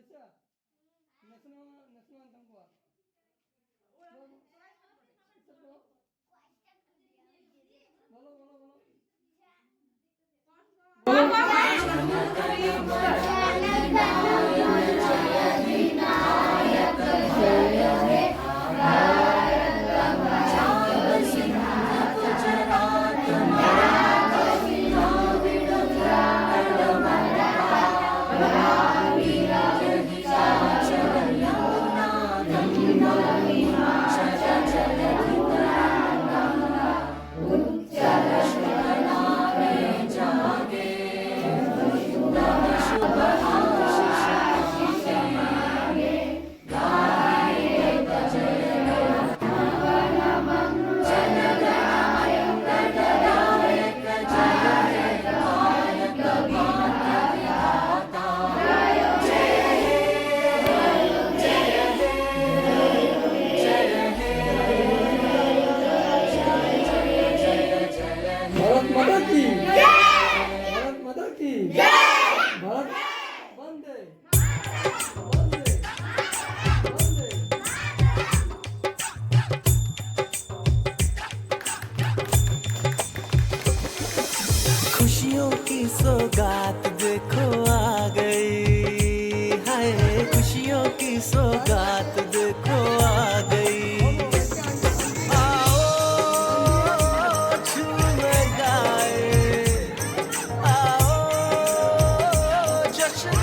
वर्षा नसनो नसनो अंतंकुआ बोलो बोलो बोलो भारत माता की भारत माता की भारत वंदे वंदे वंदे। खुशियों की सौगात देखो आ गई, हाय खुशियों की सौगात देखो आ गई। आओ झूम गाए, आओ जश्न